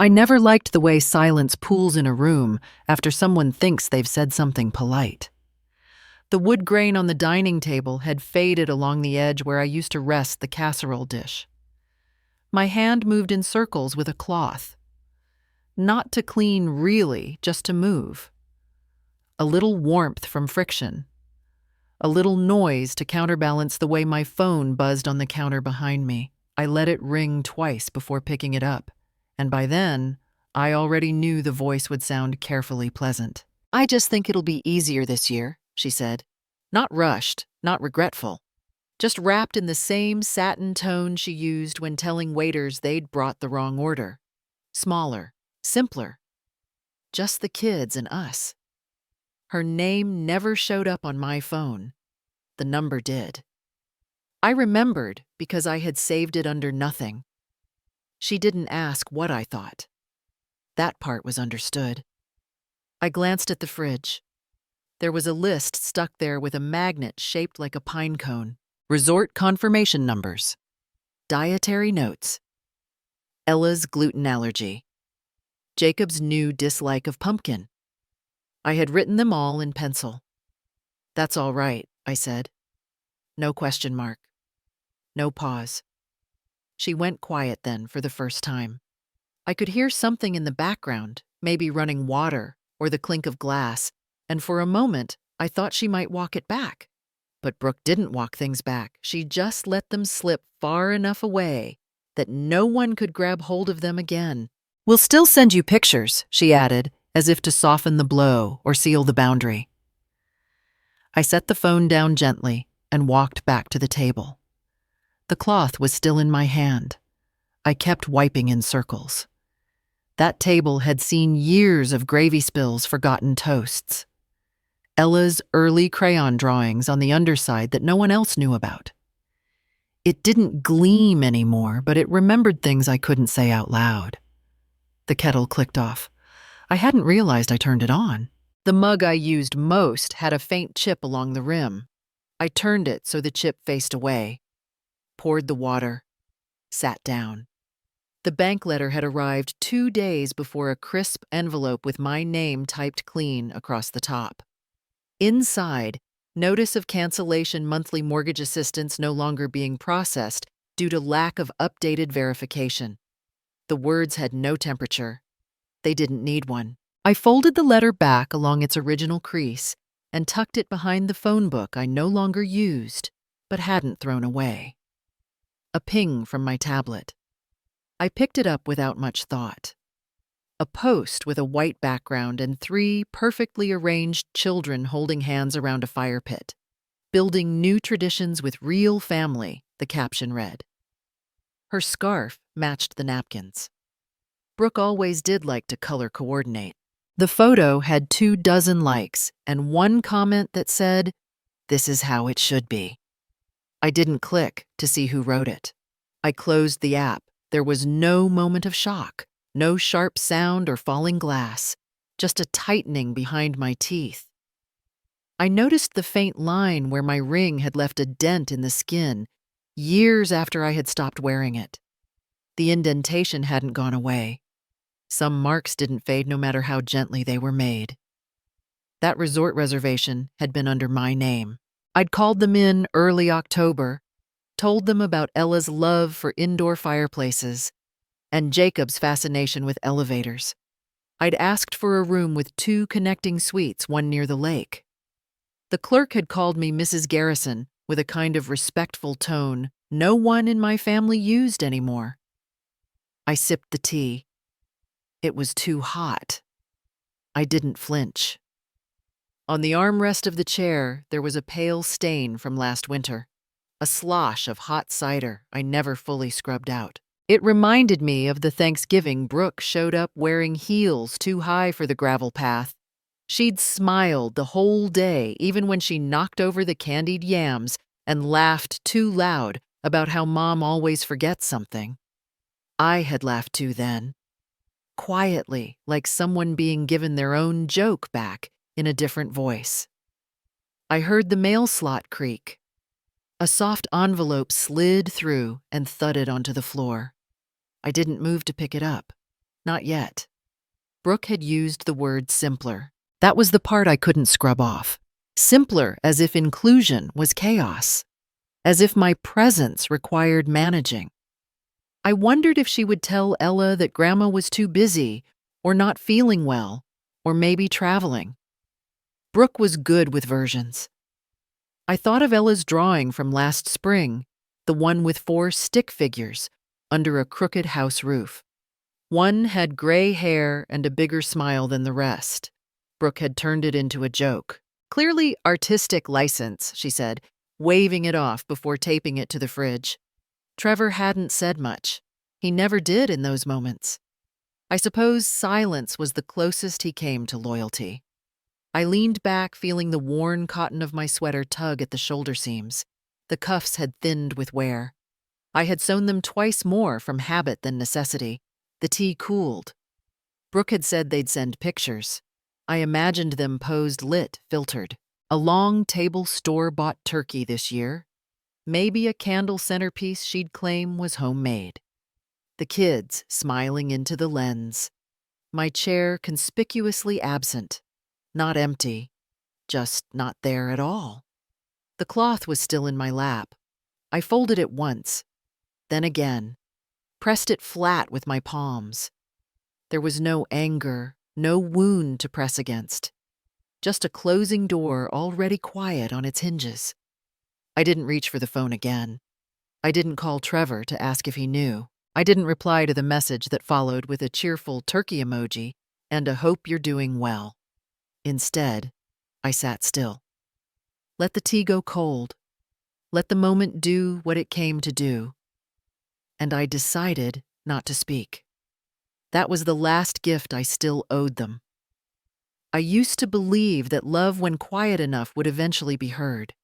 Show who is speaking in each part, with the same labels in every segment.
Speaker 1: I never liked the way silence pools in a room after someone thinks they've said something polite. The wood grain on the dining table had faded along the edge where I used to rest the casserole dish. My hand moved in circles with a cloth. Not to clean really, just to move. A little warmth from friction. A little noise to counterbalance the way my phone buzzed on the counter behind me. I let it ring twice before picking it up, and by then, I already knew the voice would sound carefully pleasant. "I just think it'll be easier this year," she said. Not rushed, not regretful. Just wrapped in the same satin tone she used when telling waiters they'd brought the wrong order. Smaller, simpler. Just the kids and us. Her name never showed up on my phone. The number did. I remembered because I had saved it under nothing. She didn't ask what I thought. That part was understood. I glanced at the fridge. There was a list stuck there with a magnet shaped like a pine cone. Resort confirmation numbers. Dietary notes. Ella's gluten allergy. Jacob's new dislike of pumpkin. I had written them all in pencil. "That's all right," I said. No question mark. No pause. She went quiet then for the first time. I could hear something in the background, maybe running water or the clink of glass, and for a moment I thought she might walk it back. But Brooke didn't walk things back. She just let them slip far enough away that no one could grab hold of them again. "We'll still send you pictures," she added, as if to soften the blow or seal the boundary. I set the phone down gently and walked back to the table. The cloth was still in my hand. I kept wiping in circles. That table had seen years of gravy spills, forgotten toasts. Ella's early crayon drawings on the underside that no one else knew about. It didn't gleam anymore, but it remembered things I couldn't say out loud. The kettle clicked off. I hadn't realized I turned it on. The mug I used most had a faint chip along the rim. I turned it so the chip faced away, poured the water, sat down. The bank letter had arrived 2 days before a crisp envelope with my name typed clean across the top. Inside, notice of cancellation monthly mortgage assistance no longer being processed due to lack of updated verification. The words had no temperature. They didn't need one. I folded the letter back along its original crease and tucked it behind the phone book I no longer used, but hadn't thrown away. A ping from my tablet. I picked it up without much thought. A post with a white background and 3 perfectly arranged children holding hands around a fire pit. "Building new traditions with real family," the caption read. Her scarf matched the napkins. Brooke always did like to color coordinate. The photo had 24 likes and 1 comment that said, "This is how it should be." I didn't click to see who wrote it. I closed the app. There was no moment of shock, no sharp sound or falling glass, just a tightening behind my teeth. I noticed the faint line where my ring had left a dent in the skin years after I had stopped wearing it. The indentation hadn't gone away. Some marks didn't fade no matter how gently they were made. That resort reservation had been under my name. I'd called them in early October, told them about Ella's love for indoor fireplaces and Jacob's fascination with elevators. I'd asked for a room with 2 connecting suites, one near the lake. The clerk had called me Mrs. Garrison with a kind of respectful tone no one in my family used anymore. I sipped the tea. It was too hot. I didn't flinch. On the armrest of the chair, there was a pale stain from last winter, a slosh of hot cider I never fully scrubbed out. It reminded me of the Thanksgiving Brooke showed up wearing heels too high for the gravel path. She'd smiled the whole day, even when she knocked over the candied yams and laughed too loud about how Mom always forgets something. I had laughed too then. Quietly, like someone being given their own joke back in a different voice. I heard the mail slot creak. A soft envelope slid through and thudded onto the floor. I didn't move to pick it up. Not yet. Brooke had used the word simpler. That was the part I couldn't scrub off. Simpler, as if inclusion was chaos, as if my presence required managing. I wondered if she would tell Ella that Grandma was too busy, or not feeling well, or maybe traveling. Brooke was good with versions. I thought of Ella's drawing from last spring, the one with 4 stick figures under a crooked house roof. One had gray hair and a bigger smile than the rest. Brooke had turned it into a joke. Clearly artistic license, she said, waving it off before taping it to the fridge. Trevor hadn't said much. He never did in those moments. I suppose silence was the closest he came to loyalty. I leaned back, feeling the worn cotton of my sweater tug at the shoulder seams. The cuffs had thinned with wear. I had sewn them twice more from habit than necessity. The tea cooled. Brooke had said they'd send pictures. I imagined them posed lit, filtered. A long table store-bought turkey this year. Maybe a candle centerpiece she'd claim was homemade. The kids smiling into the lens. My chair conspicuously absent. Not empty, just not there at all. The cloth was still in my lap. I folded it once, then again, pressed it flat with my palms. There was no anger, no wound to press against. Just a closing door already quiet on its hinges. I didn't reach for the phone again. I didn't call Trevor to ask if he knew. I didn't reply to the message that followed with a cheerful turkey emoji and a hope you're doing well. Instead, I sat still. Let the tea go cold. Let the moment do what it came to do. And I decided not to speak. That was the last gift I still owed them. I used to believe that love, when quiet enough, would eventually be heard.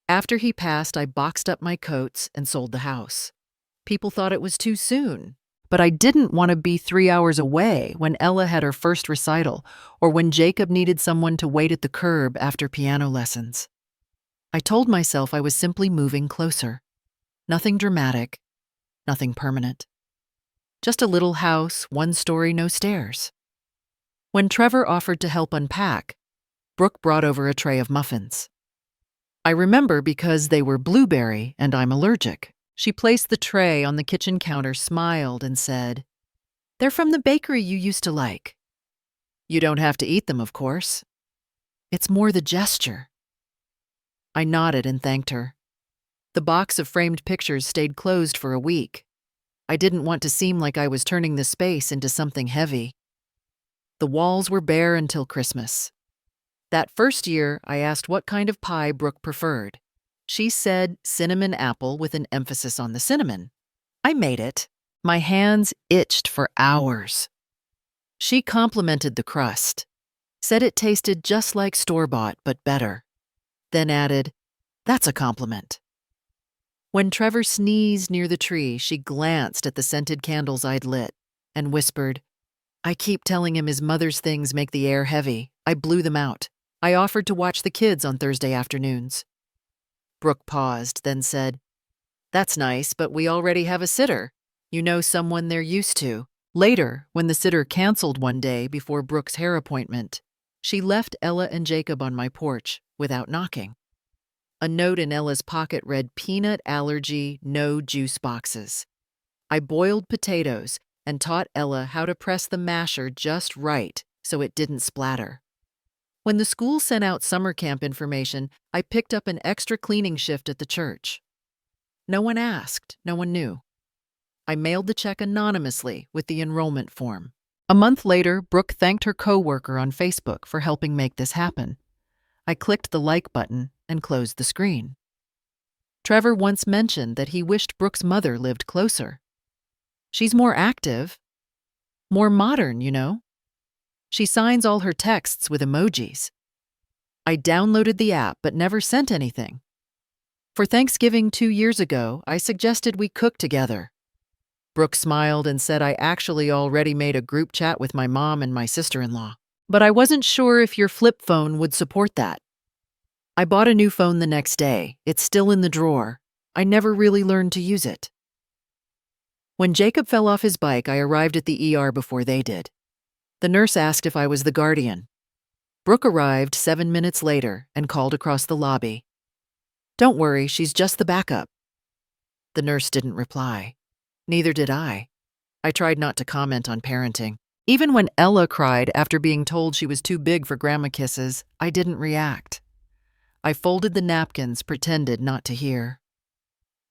Speaker 1: After he passed, I boxed up my coats and sold the house. People thought it was too soon, but I didn't want to be 3 hours away when Ella had her first recital or when Jacob needed someone to wait at the curb after piano lessons. I told myself I was simply moving closer. Nothing dramatic, nothing permanent. Just a little house, 1 story, no stairs. When Trevor offered to help unpack, Brooke brought over a tray of muffins. I remember because they were blueberry and I'm allergic. She placed the tray on the kitchen counter, smiled, and said, "They're from the bakery you used to like. You don't have to eat them, of course. It's more the gesture." I nodded and thanked her. The box of framed pictures stayed closed for a week. I didn't want to seem like I was turning the space into something heavy. The walls were bare until Christmas. That first year, I asked what kind of pie Brooke preferred. She said cinnamon apple with an emphasis on the cinnamon. I made it. My hands itched for hours. She complimented the crust, said it tasted just like store-bought but better, then added, "That's a compliment." When Trevor sneezed near the tree, she glanced at the scented candles I'd lit and whispered, "I keep telling him his mother's things make the air heavy. I blew them out. I offered to watch the kids on Thursday afternoons." Brooke paused, then said, "That's nice, but we already have a sitter. You know someone they're used to." Later, when the sitter canceled one day before Brooke's hair appointment, she left Ella and Jacob on my porch without knocking. A note in Ella's pocket read, "Peanut allergy, no juice boxes." I boiled potatoes and taught Ella how to press the masher just right so it didn't splatter. When the school sent out summer camp information, I picked up an extra cleaning shift at the church. No one asked, no one knew. I mailed the check anonymously with the enrollment form. A month later, Brooke thanked her coworker on Facebook for helping make this happen. I clicked the like button and closed the screen. Trevor once mentioned that he wished Brooke's mother lived closer. She's more active, more modern, you know. She signs all her texts with emojis. I downloaded the app but never sent anything. For Thanksgiving 2 years ago, I suggested we cook together. Brooke smiled and said I actually already made a group chat with my mom and my sister-in-law. But I wasn't sure if your flip phone would support that. I bought a new phone the next day. It's still in the drawer. I never really learned to use it. When Jacob fell off his bike, I arrived at the ER before they did. The nurse asked if I was the guardian. Brooke arrived 7 minutes later and called across the lobby. "Don't worry, she's just the backup." The nurse didn't reply. Neither did I. I tried not to comment on parenting. Even when Ella cried after being told she was too big for grandma kisses, I didn't react. I folded the napkins, pretended not to hear.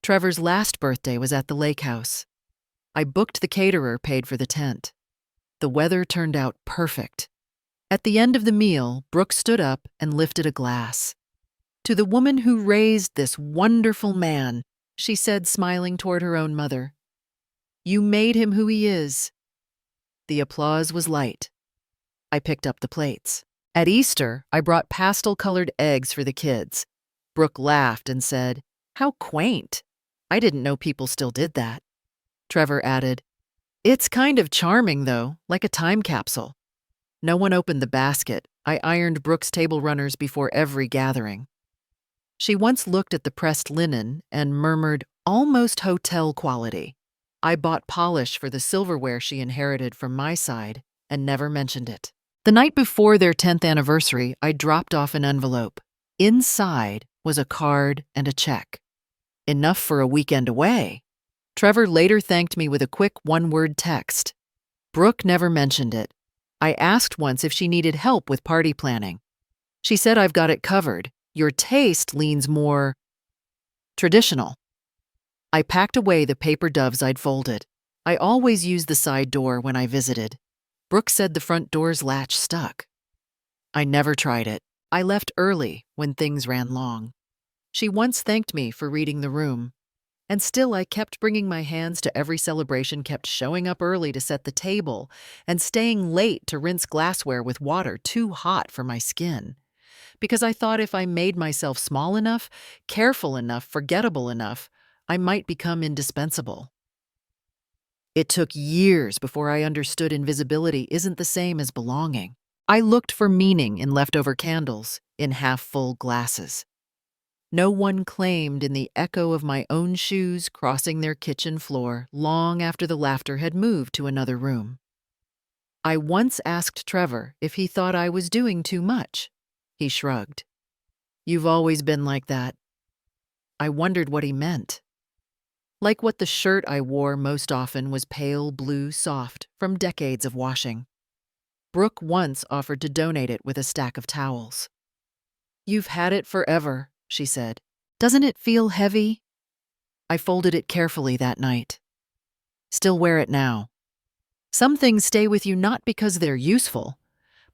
Speaker 1: Trevor's last birthday was at the lake house. I booked the caterer, paid for the tent. The weather turned out perfect. At the end of the meal, Brooke stood up and lifted a glass. "To the woman who raised this wonderful man," she said, smiling toward her own mother. "You made him who he is." The applause was light. I picked up the plates. At Easter, I brought pastel-colored eggs for the kids. Brooke laughed and said, "How quaint. I didn't know people still did that." Trevor added, "It's kind of charming, though, like a time capsule." No one opened the basket. I ironed Brooke's table runners before every gathering. She once looked at the pressed linen and murmured, "Almost hotel quality." I bought polish for the silverware she inherited from my side and never mentioned it. The night before their 10th anniversary, I dropped off an envelope. Inside was a card and a check. Enough for a weekend away. Trevor later thanked me with a quick one-word text. Brooke never mentioned it. I asked once if she needed help with party planning. She said, "I've got it covered. Your taste leans more traditional." I packed away the paper doves I'd folded. I always used the side door when I visited. Brooke said the front door's latch stuck. I never tried it. I left early when things ran long. She once thanked me for reading the room. And still I kept bringing my hands to every celebration, kept showing up early to set the table, and staying late to rinse glassware with water too hot for my skin. Because I thought if I made myself small enough, careful enough, forgettable enough, I might become indispensable. It took years before I understood invisibility isn't the same as belonging. I looked for meaning in leftover candles, in half-full glasses. No one claimed in the echo of my own shoes crossing their kitchen floor long after the laughter had moved to another room. I once asked Trevor if he thought I was doing too much. He shrugged. "You've always been like that." I wondered what he meant. Like what the shirt I wore most often was pale blue soft from decades of washing. Brooke once offered to donate it with a stack of towels. "You've had it forever," she said. "Doesn't it feel heavy?" I folded it carefully that night. Still wear it now. Some things stay with you not because they're useful,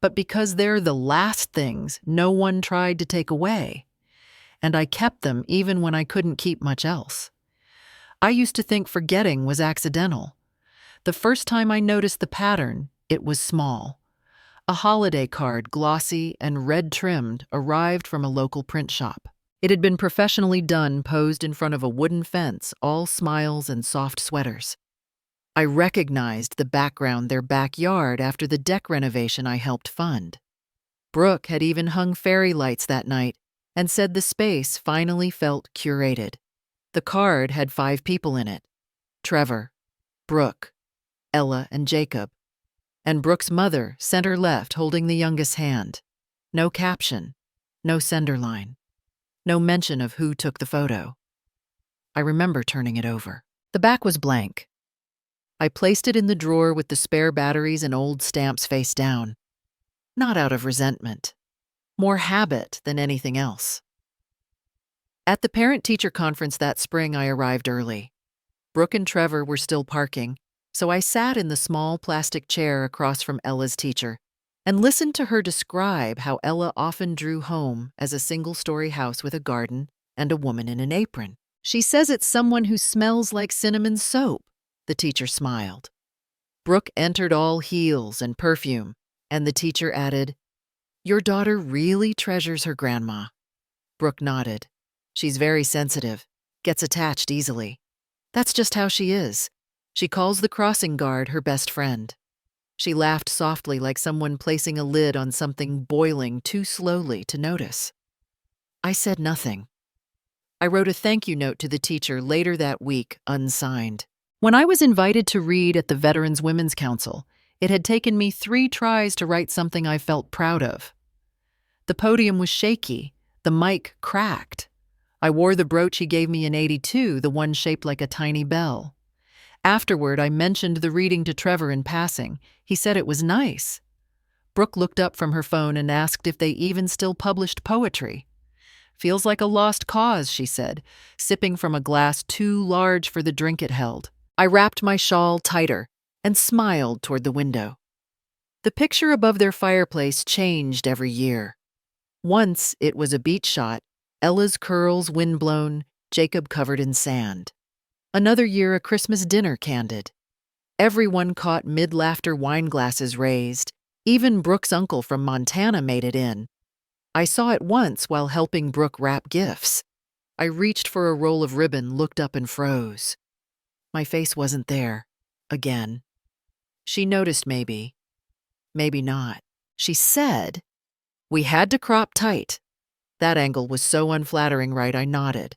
Speaker 1: but because they're the last things no one tried to take away. And I kept them even when I couldn't keep much else. I used to think forgetting was accidental. The first time I noticed the pattern, it was small. A holiday card, glossy and red-trimmed, arrived from a local print shop. It had been professionally done, posed in front of a wooden fence, all smiles and soft sweaters. I recognized the background, their backyard, after the deck renovation I helped fund. Brooke had even hung fairy lights that night and said the space finally felt curated. The card had 5 people in it: Trevor, Brooke, Ella, and Jacob. And Brooke's mother, center left, holding the youngest hand. No caption, no sender line, no mention of who took the photo. I remember turning it over. The back was blank. I placed it in the drawer with the spare batteries and old stamps face down. Not out of resentment. More habit than anything else. At the parent-teacher conference that spring, I arrived early. Brooke and Trevor were still parking, so I sat in the small plastic chair across from Ella's teacher and listened to her describe how Ella often drew home as a single-story house with a garden and a woman in an apron. "She says it's someone who smells like cinnamon soap," the teacher smiled. Brooke entered all heels and perfume, and the teacher added, "Your daughter really treasures her grandma." Brooke nodded. "She's very sensitive, gets attached easily. That's just how she is. She calls the crossing guard her best friend." She laughed softly, like someone placing a lid on something boiling too slowly to notice. I said nothing. I wrote a thank you note to the teacher later that week, unsigned. When I was invited to read at the Veterans Women's Council, it had taken me 3 tries to write something I felt proud of. The podium was shaky, the mic cracked. I wore the brooch he gave me in '82, the one shaped like a tiny bell. Afterward, I mentioned the reading to Trevor in passing. He said it was nice. Brooke looked up from her phone and asked if they even still published poetry. Feels like a lost cause, she said, sipping from a glass too large for the drink it held. I wrapped my shawl tighter and smiled toward the window. The picture above their fireplace changed every year. Once it was a beach shot, Ella's curls windblown, Jacob covered in sand. Another year a Christmas dinner candid. Everyone caught mid-laughter, wine glasses raised. Even Brooke's uncle from Montana made it in. I saw it once while helping Brooke wrap gifts. I reached for a roll of ribbon, looked up and froze. My face wasn't there. Again. She noticed maybe. Maybe not. She said, "We had to crop tight." That angle was so unflattering, right? I nodded.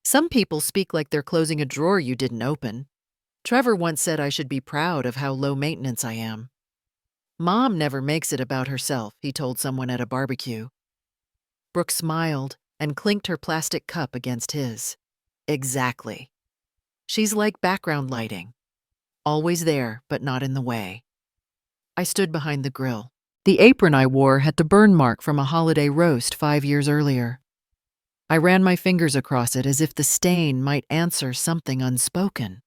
Speaker 1: Some people speak like they're closing a drawer you didn't open. Trevor once said I should be proud of how low maintenance I am. Mom never makes it about herself, he told someone at a barbecue. Brooke smiled and clinked her plastic cup against his. Exactly. She's like background lighting. Always there, but not in the way. I stood behind the grill. The apron I wore had the burn mark from a holiday roast 5 years earlier. I ran my fingers across it as if the stain might answer something unspoken.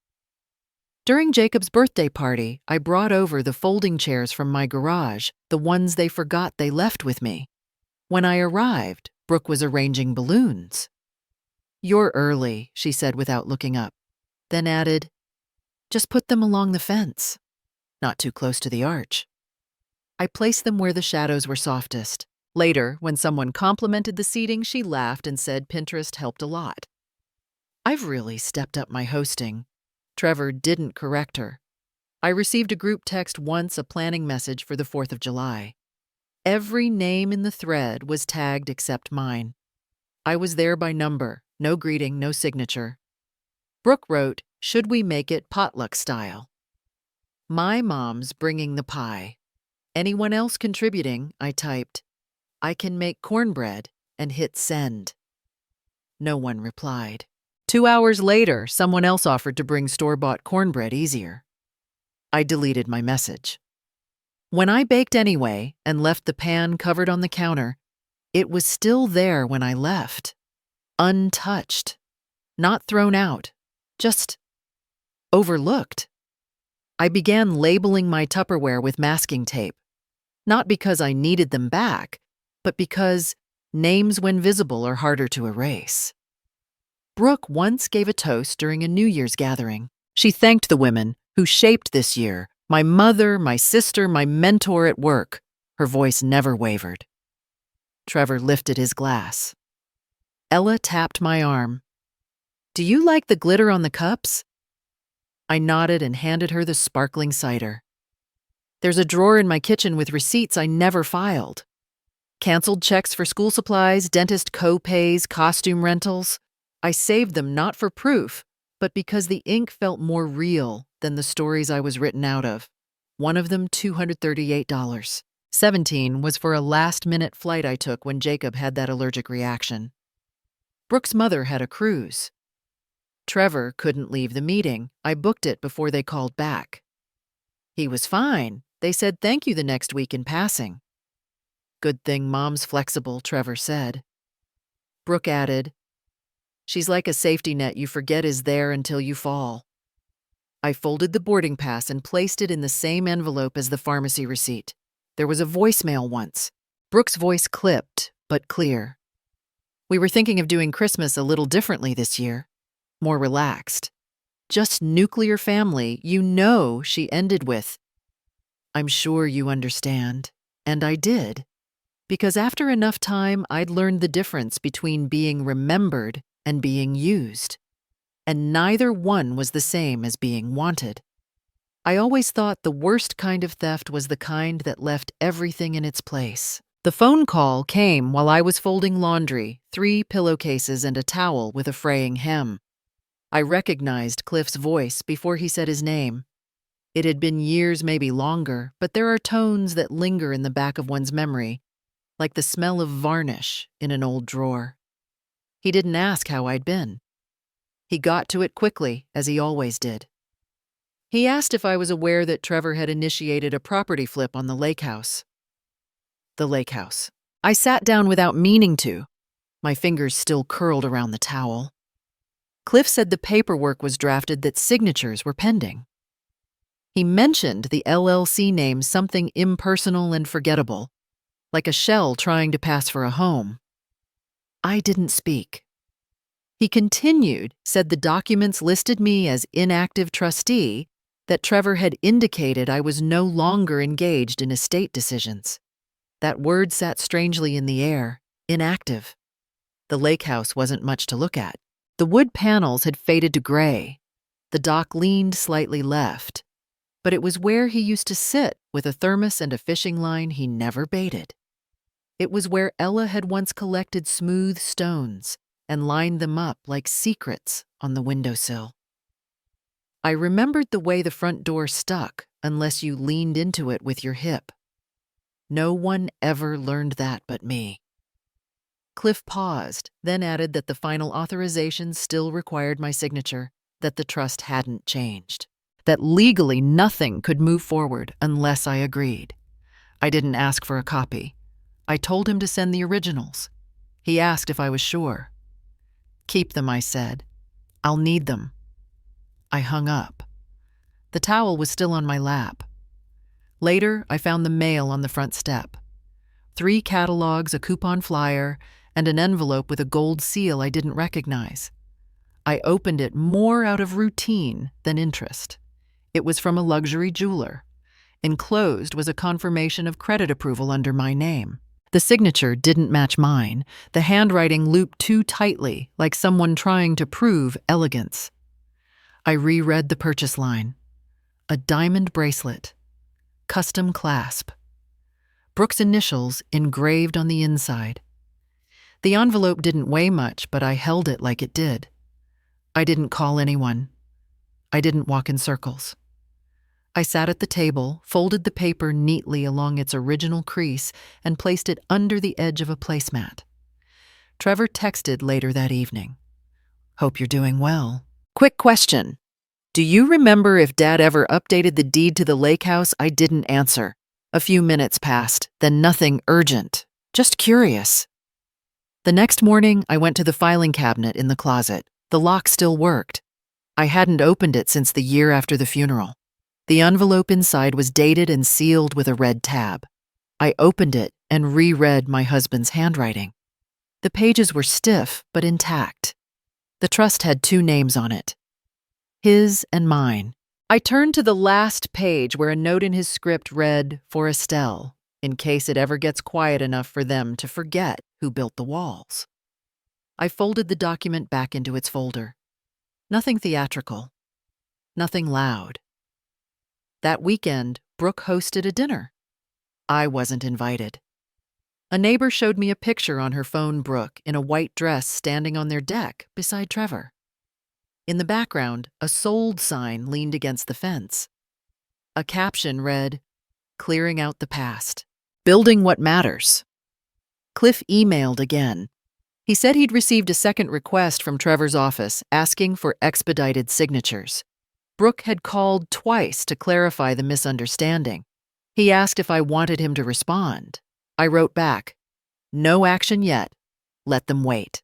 Speaker 1: During Jacob's birthday party, I brought over the folding chairs from my garage, the ones they forgot they left with me. When I arrived, Brooke was arranging balloons. "You're early," she said without looking up, then added, "Just put them along the fence, not too close to the arch." I placed them where the shadows were softest. Later, when someone complimented the seating, she laughed and said Pinterest helped a lot. I've really stepped up my hosting. Trevor didn't correct her. I received a group text once, a planning message for the 4th of July. Every name in the thread was tagged except mine. I was there by number, no greeting, no signature. Brooke wrote, "Should we make it potluck style?" My mom's bringing the pie. Anyone else contributing? I typed. I can make cornbread, and hit send. No one replied. 2 hours later, someone else offered to bring store-bought cornbread easier. I deleted my message. When I baked anyway and left the pan covered on the counter, it was still there when I left. Untouched. Not thrown out. Just overlooked. I began labeling my Tupperware with masking tape. Not because I needed them back, but because names when visible are harder to erase. Brooke once gave a toast during a New Year's gathering. She thanked the women who shaped this year, my mother, my sister, my mentor at work. Her voice never wavered. Trevor lifted his glass. Ella tapped my arm. "Do you like the glitter on the cups?" I nodded and handed her the sparkling cider. "There's a drawer in my kitchen with receipts I never filed. Canceled checks for school supplies, dentist co-pays, costume rentals. I saved them not for proof, but because the ink felt more real than the stories I was written out of. One of them $238. 17 was for a last-minute flight I took when Jacob had that allergic reaction. Brooke's mother had a cruise. Trevor couldn't leave the meeting. I booked it before they called back. He was fine. They said thank you the next week in passing. "Good thing Mom's flexible," Trevor said. Brooke added, "She's like a safety net you forget is there until you fall." I folded the boarding pass and placed it in the same envelope as the pharmacy receipt. There was a voicemail once. Brooke's voice clipped, but clear. "We were thinking of doing Christmas a little differently this year. More relaxed. Just nuclear family, you know," she ended with, "I'm sure you understand." And I did. Because after enough time, I'd learned the difference between being remembered and being used. And neither one was the same as being wanted. I always thought the worst kind of theft was the kind that left everything in its place. The phone call came while I was folding laundry, 3 pillowcases and a towel with a fraying hem. I recognized Cliff's voice before he said his name. It had been years, maybe longer, but there are tones that linger in the back of one's memory, like the smell of varnish in an old drawer. He didn't ask how I'd been. He got to it quickly, as he always did. He asked if I was aware that Trevor had initiated a property flip on the lake house. The lake house. I sat down without meaning to, my fingers still curled around the towel. Cliff said the paperwork was drafted that signatures were pending. He mentioned the LLC name something impersonal and forgettable, like a shell trying to pass for a home. I didn't speak. He continued, said the documents listed me as inactive trustee, that Trevor had indicated I was no longer engaged in estate decisions. That word sat strangely in the air, inactive. The lake house wasn't much to look at. The wood panels had faded to gray. The dock leaned slightly left, but it was where he used to sit with a thermos and a fishing line he never baited. It was where Ella had once collected smooth stones and lined them up like secrets on the windowsill. I remembered the way the front door stuck unless you leaned into it with your hip. No one ever learned that but me. Cliff paused, then added that the final authorization still required my signature, that the trust hadn't changed, that legally nothing could move forward unless I agreed. I didn't ask for a copy. I told him to send the originals. He asked if I was sure. Keep them, I said. I'll need them. I hung up. The towel was still on my lap. Later, I found the mail on the front step. 3 catalogs, a coupon flyer, and an envelope with a gold seal I didn't recognize. I opened it more out of routine than interest. It was from a luxury jeweler. Enclosed was a confirmation of credit approval under my name. The signature didn't match mine, the handwriting looped too tightly, like someone trying to prove elegance. I reread the purchase line. A diamond bracelet. Custom clasp. Brooke's initials engraved on the inside. The envelope didn't weigh much, but I held it like it did. I didn't call anyone. I didn't walk in circles. I sat at the table, folded the paper neatly along its original crease, and placed it under the edge of a placemat. Trevor texted later that evening. Hope you're doing well. Quick question. Do you remember if Dad ever updated the deed to the lake house? I didn't answer. A few minutes passed, then nothing urgent. Just curious. The next morning, I went to the filing cabinet in the closet. The lock still worked. I hadn't opened it since the year after the funeral. The envelope inside was dated and sealed with a red tab. I opened it and reread my husband's handwriting. The pages were stiff but intact. The trust had 2 names on it. His and mine. I turned to the last page where a note in his script read, "For Estelle, in case it ever gets quiet enough for them to forget who built the walls." I folded the document back into its folder. Nothing theatrical. Nothing loud. That weekend, Brooke hosted a dinner. I wasn't invited. A neighbor showed me a picture on her phone, Brooke in a white dress standing on their deck beside Trevor. In the background, a sold sign leaned against the fence. A caption read, "Clearing out the past. Building what matters." Cliff emailed again. He said he'd received a second request from Trevor's office asking for expedited signatures. Brooke had called twice to clarify the misunderstanding. He asked if I wanted him to respond. I wrote back, "No action yet. Let them wait."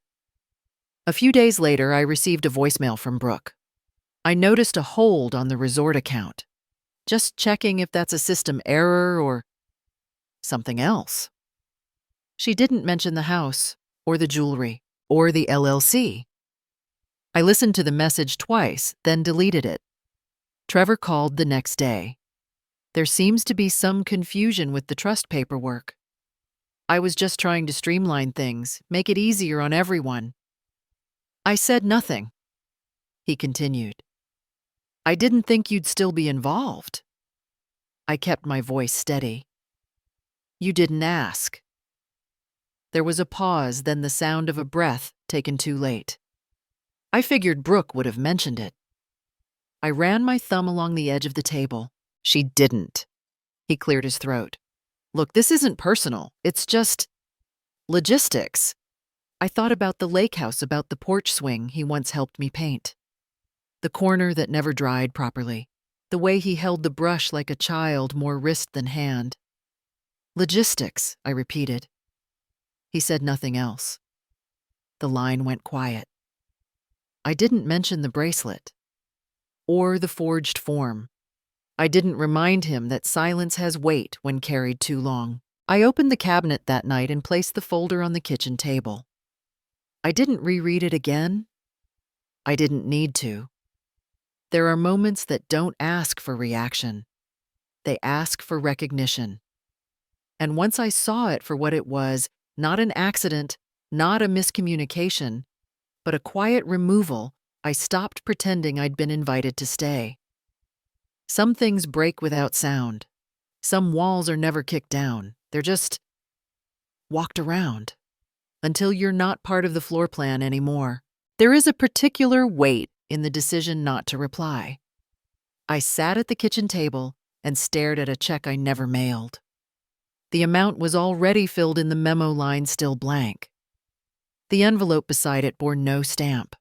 Speaker 1: A few days later, I received a voicemail from Brooke. I noticed a hold on the resort account. Just checking if that's a system error or something else. She didn't mention the house, or the jewelry, or the LLC. I listened to the message twice, then deleted it. Trevor called the next day. There seems to be some confusion with the trust paperwork. I was just trying to streamline things, make it easier on everyone. I said nothing. He continued. I didn't think you'd still be involved. I kept my voice steady. You didn't ask. There was a pause, then the sound of a breath taken too late. I figured Brooke would have mentioned it. I ran my thumb along the edge of the table. She didn't. He cleared his throat. Look, this isn't personal. It's just logistics. I thought about the lake house, about the porch swing he once helped me paint. The corner that never dried properly. The way he held the brush like a child, more wrist than hand. Logistics, I repeated. He said nothing else. The line went quiet. I didn't mention the bracelet. Or the forged form. I didn't remind him that silence has weight when carried too long. I opened the cabinet that night and placed the folder on the kitchen table. I didn't reread it again. I didn't need to. There are moments that don't ask for reaction. They ask for recognition. And once I saw it for what it was, not an accident, not a miscommunication, but a quiet removal, I stopped pretending I'd been invited to stay. Some things break without sound. Some walls are never kicked down. They're just walked around until you're not part of the floor plan anymore. There is a particular weight in the decision not to reply. I sat at the kitchen table and stared at a check I never mailed. The amount was already filled in, the memo line still blank. The envelope beside it bore no stamp.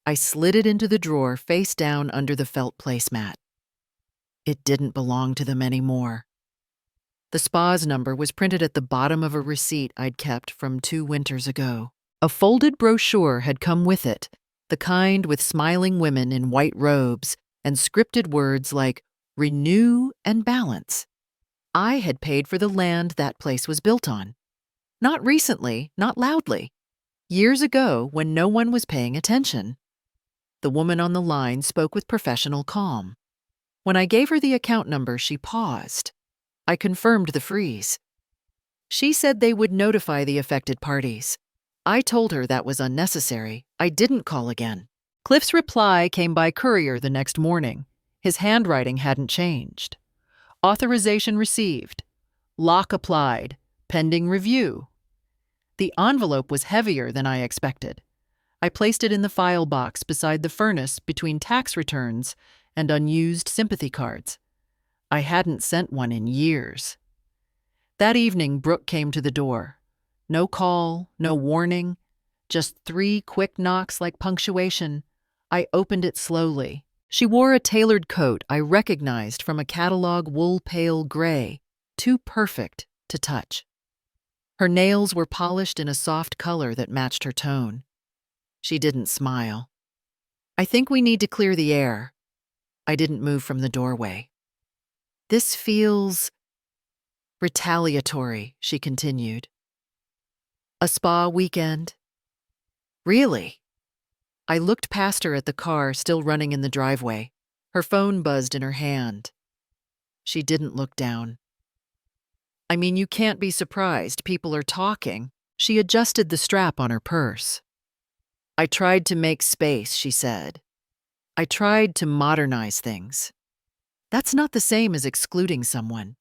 Speaker 1: I slid it into the drawer face down under the felt placemat. It didn't belong to them anymore. The spa's number was printed at the bottom of a receipt I'd kept from 2 winters ago. A folded brochure had come with it, the kind with smiling women in white robes and scripted words like renew and balance. I had paid for the land that place was built on. Not recently, not loudly. Years ago, when no one was paying attention. The woman on the line spoke with professional calm. When I gave her the account number, she paused. I confirmed the freeze. She said they would notify the affected parties. I told her that was unnecessary. I didn't call again. Cliff's reply came by courier the next morning. His handwriting hadn't changed. Authorization received. Lock applied. Pending review. The envelope was heavier than I expected. I placed it in the file box beside the furnace between tax returns and unused sympathy cards. I hadn't sent one in years. That evening, Brooke came to the door. No call, no warning, just 3 quick knocks like punctuation. I opened it slowly. She wore a tailored coat I recognized from a catalog, wool pale gray, too perfect to touch. Her nails were polished in a soft color that matched her tone. She didn't smile. I think we need to clear the air. I didn't move from the doorway. This feels retaliatory, she continued. A spa weekend? Really? I looked past her at the car still running in the driveway. Her phone buzzed in her hand. She didn't look down. I mean, you can't be surprised. People are talking. She adjusted the strap on her purse. I tried to make space, she said. I tried to modernize things. That's not the same as excluding someone.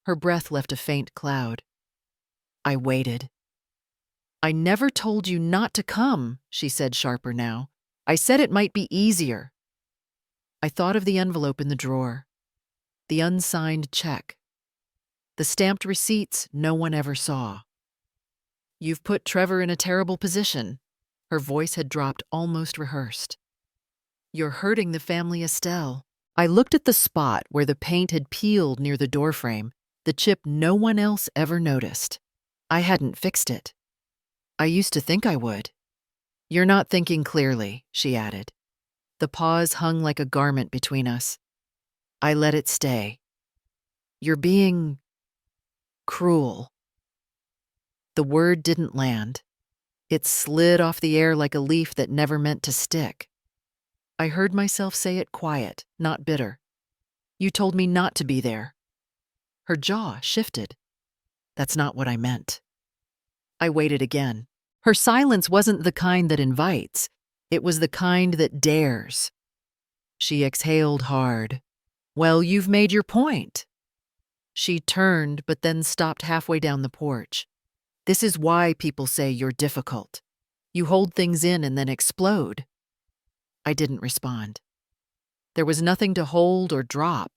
Speaker 1: Her breath left a faint cloud. I waited. I never told you not to come, she said sharper now. I said it might be easier. I thought of the envelope in the drawer. The unsigned check. The stamped receipts no one ever saw. You've put Trevor in a terrible position. Her voice had dropped almost rehearsed. You're hurting the family Estelle. I looked at the spot where the paint had peeled near the doorframe, the chip no one else ever noticed. I hadn't fixed it. I used to think I would. You're not thinking clearly, she added. The pause hung like a garment between us. I let it stay. You're being cruel. The word didn't land. It slid off the air like a leaf that never meant to stick. I heard myself say it quiet, not bitter. You told me not to be there. Her jaw shifted. That's not what I meant. I waited again. Her silence wasn't the kind that invites. It was the kind that dares. She exhaled hard. Well, you've made your point. She turned, but then stopped halfway down the porch. This is why people say you're difficult. You hold things in and then explode. I didn't respond. There was nothing to hold or drop,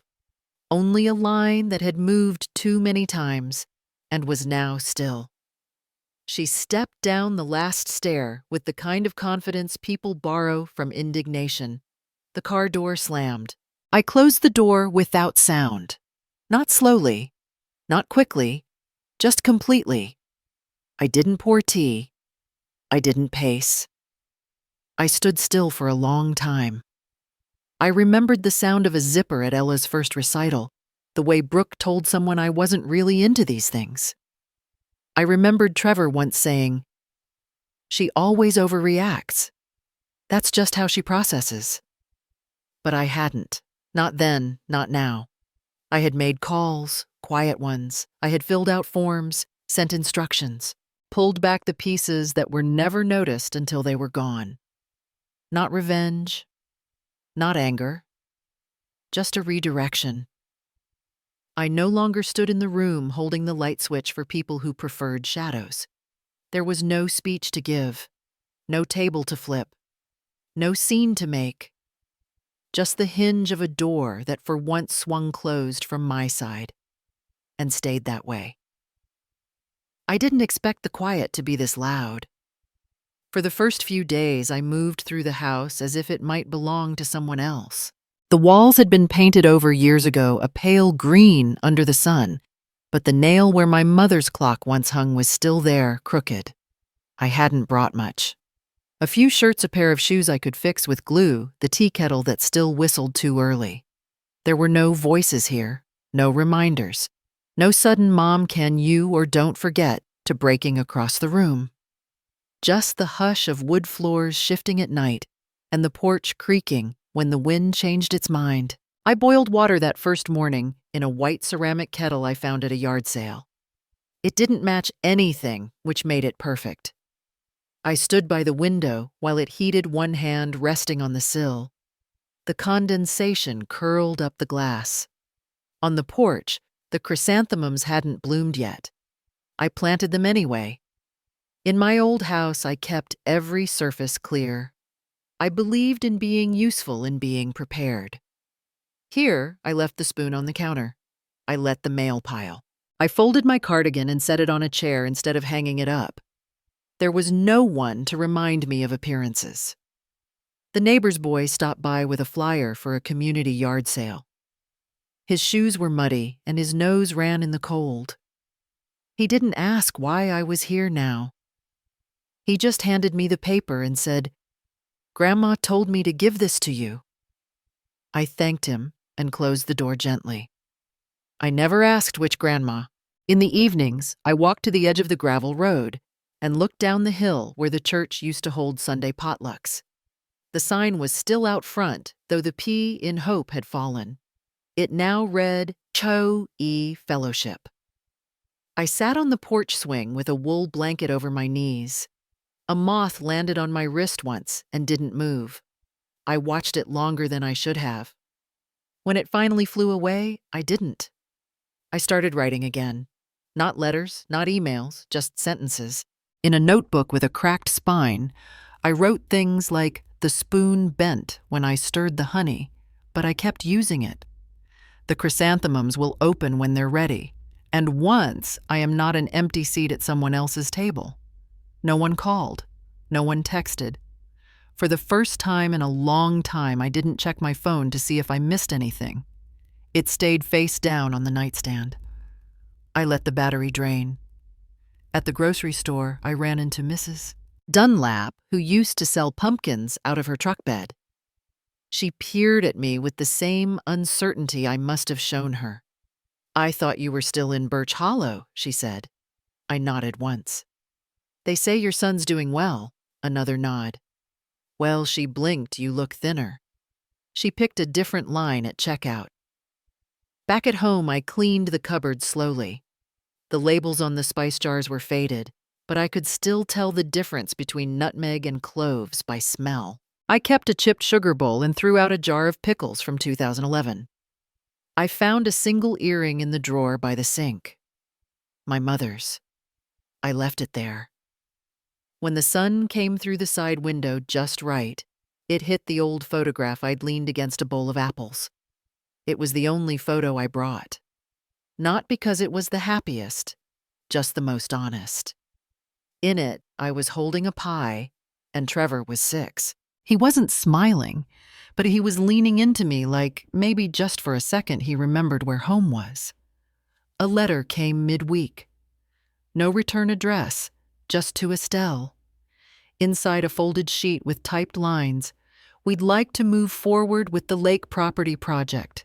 Speaker 1: only a line that had moved too many times and was now still. She stepped down the last stair with the kind of confidence people borrow from indignation. The car door slammed. I closed the door without sound. Not slowly, not quickly, just completely. I didn't pour tea. I didn't pace. I stood still for a long time. I remembered the sound of a zipper at Ella's first recital, the way Brooke told someone I wasn't really into these things. I remembered Trevor once saying, "She always overreacts. That's just how she processes." But I hadn't. Not then, not now. I had made calls, quiet ones. I had filled out forms, sent instructions, pulled back the pieces that were never noticed until they were gone. Not revenge, not anger, just a redirection. I no longer stood in the room holding the light switch for people who preferred shadows. There was no speech to give, no table to flip, no scene to make. Just the hinge of a door that for once swung closed from my side, and stayed that way. I didn't expect the quiet to be this loud. For the first few days, I moved through the house as if it might belong to someone else. The walls had been painted over years ago a pale green under the sun, but the nail where my mother's clock once hung was still there, crooked. I hadn't brought much. A few shirts, a pair of shoes I could fix with glue, the tea kettle that still whistled too early. There were no voices here, no reminders, no sudden "Mom, can you or don't forget" to breaking across the room. Just the hush of wood floors shifting at night and the porch creaking when the wind changed its mind. I boiled water that first morning in a white ceramic kettle I found at a yard sale. It didn't match anything, which made it perfect. I stood by the window while it heated, one hand resting on the sill. The condensation curled up the glass. On the porch, the chrysanthemums hadn't bloomed yet. I planted them anyway. In my old house, I kept every surface clear. I believed in being useful, in being prepared. Here, I left the spoon on the counter. I let the mail pile. I folded my cardigan and set it on a chair instead of hanging it up. There was no one to remind me of appearances. The neighbor's boy stopped by with a flyer for a community yard sale. His shoes were muddy and his nose ran in the cold. He didn't ask why I was here now. He just handed me the paper and said, "Grandma told me to give this to you." I thanked him and closed the door gently. I never asked which grandma. In the evenings, I walked to the edge of the gravel road and looked down the hill where the church used to hold Sunday potlucks. The sign was still out front, though the P in hope had fallen. It now read, Cho-E Fellowship. I sat on the porch swing with a wool blanket over my knees. A moth landed on my wrist once and didn't move. I watched it longer than I should have. When it finally flew away, I didn't. I started writing again. Not letters, not emails, just sentences. In a notebook with a cracked spine, I wrote things like, "The spoon bent when I stirred the honey, but I kept using it. The chrysanthemums will open when they're ready. And once I am not an empty seat at someone else's table." No one called. No one texted. For the first time in a long time, I didn't check my phone to see if I missed anything. It stayed face down on the nightstand. I let the battery drain. At the grocery store, I ran into Mrs. Dunlap, who used to sell pumpkins out of her truck bed. She peered at me with the same uncertainty I must have shown her. "I thought you were still in Birch Hollow," she said. I nodded once. "They say your son's doing well." Another nod. "Well," she blinked, "you look thinner." She picked a different line at checkout. Back at home, I cleaned the cupboard slowly. The labels on the spice jars were faded, but I could still tell the difference between nutmeg and cloves by smell. I kept a chipped sugar bowl and threw out a jar of pickles from 2011. I found a single earring in the drawer by the sink. My mother's. I left it there. When the sun came through the side window just right, it hit the old photograph I'd leaned against a bowl of apples. It was the only photo I brought. Not because it was the happiest, just the most honest. In it, I was holding a pie, and Trevor was 6. He wasn't smiling, but he was leaning into me like maybe just for a second he remembered where home was. A letter came midweek. No return address, just to Estelle. Inside a folded sheet with typed lines, "We'd like to move forward with the lake property project.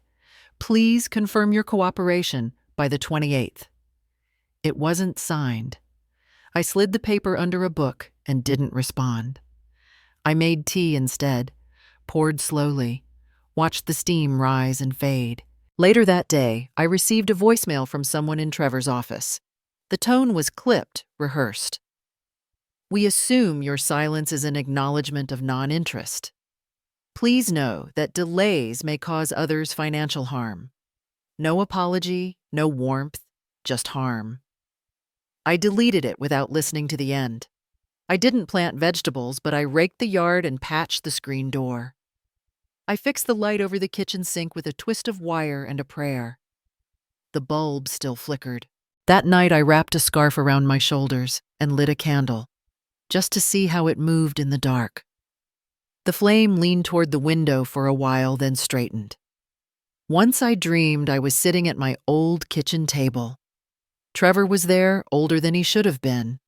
Speaker 1: Please confirm your cooperation by the 28th. It wasn't signed. I slid the paper under a book and didn't respond. I made tea instead, poured slowly, watched the steam rise and fade. Later that day, I received a voicemail from someone in Trevor's office. The tone was clipped, rehearsed. "We assume your silence is an acknowledgement of non-interest. Please know that delays may cause others financial harm. No apology, no warmth, just harm." I deleted it without listening to the end. I didn't plant vegetables, but I raked the yard and patched the screen door. I fixed the light over the kitchen sink with a twist of wire and a prayer. The bulb still flickered. That night I wrapped a scarf around my shoulders and lit a candle, just to see how it moved in the dark. The flame leaned toward the window for a while, then straightened. Once I dreamed I was sitting at my old kitchen table. Trevor was there, older than he should have been.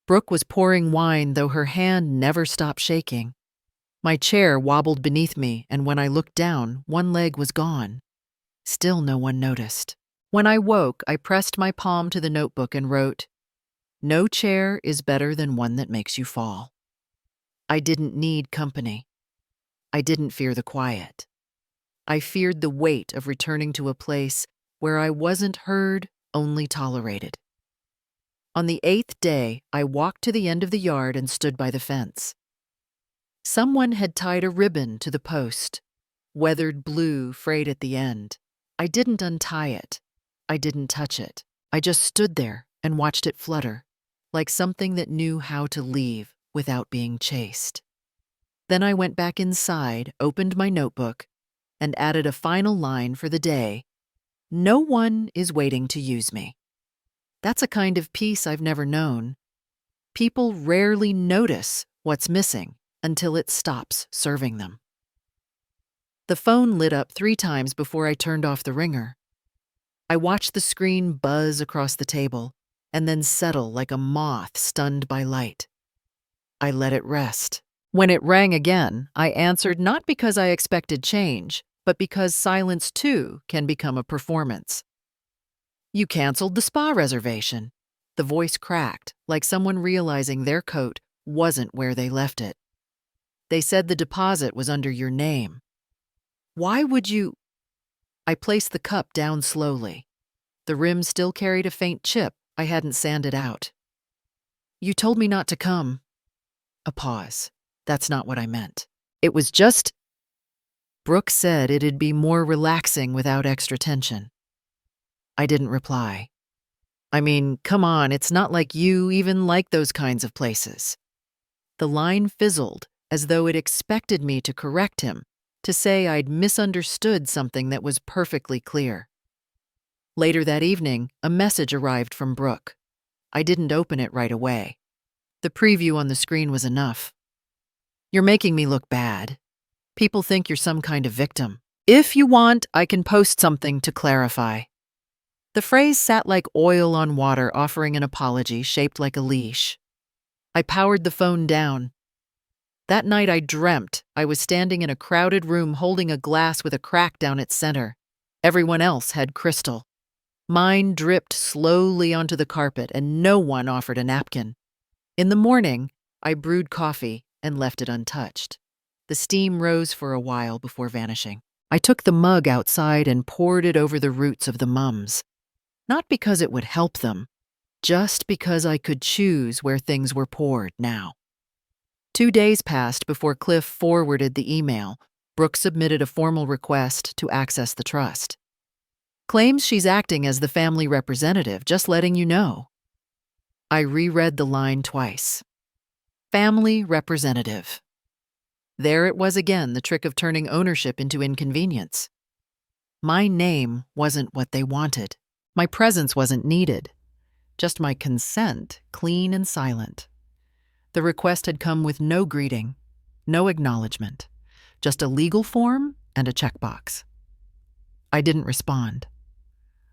Speaker 1: Brooke was pouring wine, though her hand never stopped shaking. My chair wobbled beneath me, and when I looked down, one leg was gone. Still no one noticed. When I woke, I pressed my palm to the notebook and wrote, "No chair is better than one that makes you fall." I didn't need company. I didn't fear the quiet. I feared the weight of returning to a place where I wasn't heard, only tolerated. On the 8th day, I walked to the end of the yard and stood by the fence. Someone had tied a ribbon to the post, weathered blue frayed at the end. I didn't untie it. I didn't touch it. I just stood there and watched it flutter, like something that knew how to leave without being chased. Then I went back inside, opened my notebook, and added a final line for the day. "No one is waiting to use me." That's a kind of peace I've never known. People rarely notice what's missing until it stops serving them. The phone lit up 3 times before I turned off the ringer. I watched the screen buzz across the table and then settle like a moth stunned by light. I let it rest. When it rang again, I answered not because I expected change, but because silence too can become a performance. "You canceled the spa reservation." The voice cracked, like someone realizing their coat wasn't where they left it. "They said the deposit was under your name." "Why would you—" I placed the cup down slowly. The rim still carried a faint chip I hadn't sanded out. "You told me not to come." A pause. "That's not what I meant. It was just—" Brooke said it'd be more relaxing without extra tension. I didn't reply. "I mean, come on, it's not like you even like those kinds of places." The line fizzled, as though it expected me to correct him, to say I'd misunderstood something that was perfectly clear. Later that evening, a message arrived from Brooke. I didn't open it right away. The preview on the screen was enough. "You're making me look bad. People think you're some kind of victim. If you want, I can post something to clarify." The phrase sat like oil on water, offering an apology shaped like a leash. I powered the phone down. That night I dreamt I was standing in a crowded room holding a glass with a crack down its center. Everyone else had crystal. Mine dripped slowly onto the carpet and no one offered a napkin. In the morning, I brewed coffee and left it untouched. The steam rose for a while before vanishing. I took the mug outside and poured it over the roots of the mums. Not because it would help them, just because I could choose where things were poured now. 2 days passed before Cliff forwarded the email. Brooke submitted a formal request to access the trust. "Claims she's acting as the family representative, just letting you know." I reread the line twice. Family representative. There it was again, the trick of turning ownership into inconvenience. My name wasn't what they wanted. My presence wasn't needed. Just my consent, clean and silent. The request had come with no greeting, no acknowledgement, just a legal form and a checkbox. I didn't respond.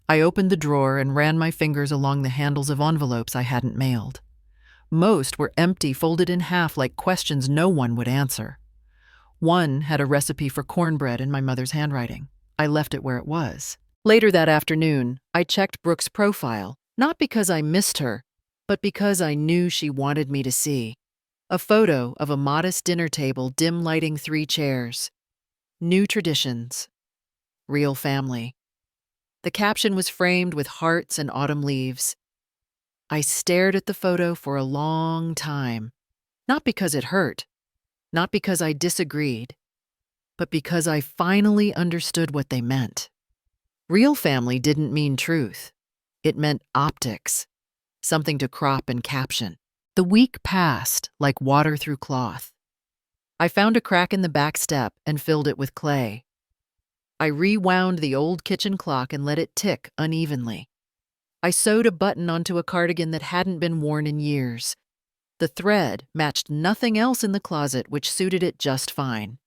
Speaker 1: I opened the drawer and ran my fingers along the handles of envelopes I hadn't mailed. Most were empty, folded in half like questions no one would answer. One had a recipe for cornbread in my mother's handwriting. I left it where it was. Later that afternoon, I checked Brooke's profile, not because I missed her, but because I knew she wanted me to see. A photo of a modest dinner table dim lighting 3 chairs. New traditions. Real family. The caption was framed with hearts and autumn leaves. I stared at the photo for a long time, not because it hurt, not because I disagreed, but because I finally understood what they meant. Real family didn't mean truth. It meant optics, something to crop and caption. The week passed like water through cloth. I found a crack in the back step and filled it with clay. I rewound the old kitchen clock and let it tick unevenly. I sewed a button onto a cardigan that hadn't been worn in years. The thread matched nothing else in the closet, which suited it just fine.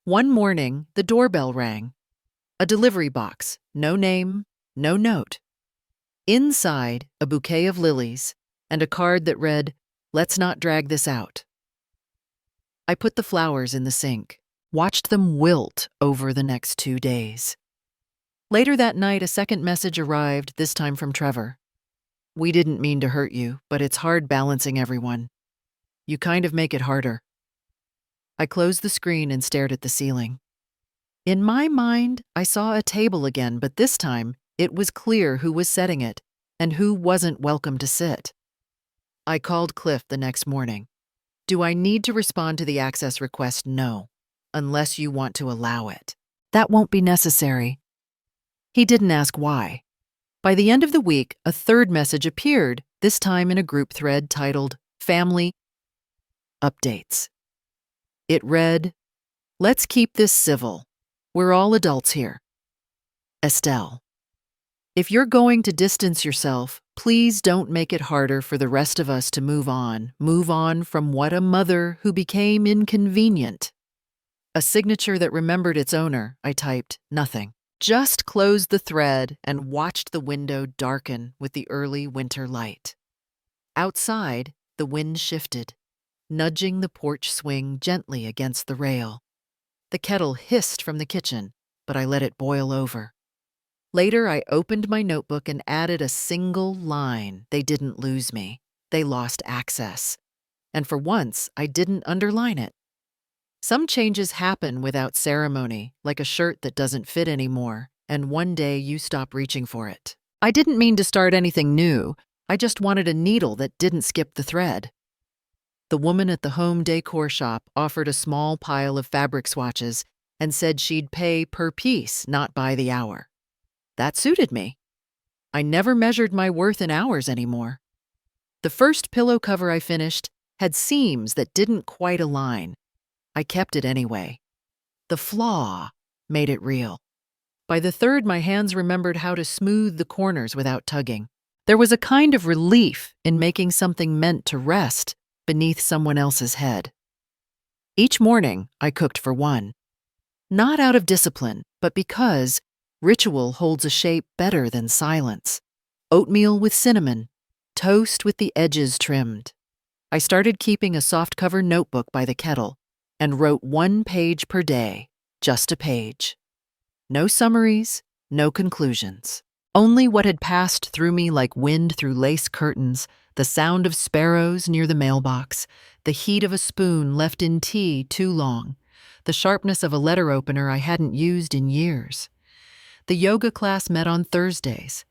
Speaker 1: One morning, the doorbell rang. A delivery box, no name, no note. Inside, a bouquet of lilies and a card that read, "Let's not drag this out." I put the flowers in the sink, watched them wilt over the next 2 days. Later that night, a second message arrived, this time from Trevor. "We didn't mean to hurt you, but it's hard balancing everyone. You kind of make it harder." I closed the screen and stared at the ceiling. In my mind, I saw a table again, but this time it was clear who was setting it and who wasn't welcome to sit. I called Cliff the next morning. "Do I need to respond to the access request?" "No, unless you want to allow it." "That won't be necessary." He didn't ask why. By the end of the week, a third message appeared, this time in a group thread titled Family Updates. It read, "Let's keep this civil. We're all adults here. Estelle. If you're going to distance yourself, please don't make it harder for the rest of us to move on. Move on from what a mother who became inconvenient." A signature that remembered its owner. I typed, nothing. Just closed the thread and watched the window darken with the early winter light. Outside, the wind shifted, nudging the porch swing gently against the rail. The kettle hissed from the kitchen, but I let it boil over. Later, I opened my notebook and added a single line. They didn't lose me. They lost access. And for once, I didn't underline it. Some changes happen without ceremony, like a shirt that doesn't fit anymore, and one day you stop reaching for it. I didn't mean to start anything new. I just wanted a needle that didn't skip the thread. The woman at the home decor shop offered a small pile of fabric swatches and said she'd pay per piece, not by the hour. That suited me. I never measured my worth in hours anymore. The first pillow cover I finished had seams that didn't quite align. I kept it anyway. The flaw made it real. By the third, my hands remembered how to smooth the corners without tugging. There was a kind of relief in making something meant to rest beneath someone else's head. Each morning, I cooked for one. Not out of discipline, but because ritual holds a shape better than silence. Oatmeal with cinnamon, toast with the edges trimmed. I started keeping a softcover notebook by the kettle and wrote 1 page per day, just a page. No summaries, no conclusions. Only what had passed through me like wind through lace curtains, the sound of sparrows near the mailbox, the heat of a spoon left in tea too long, the sharpness of a letter opener I hadn't used in years. The yoga class met on Thursdays.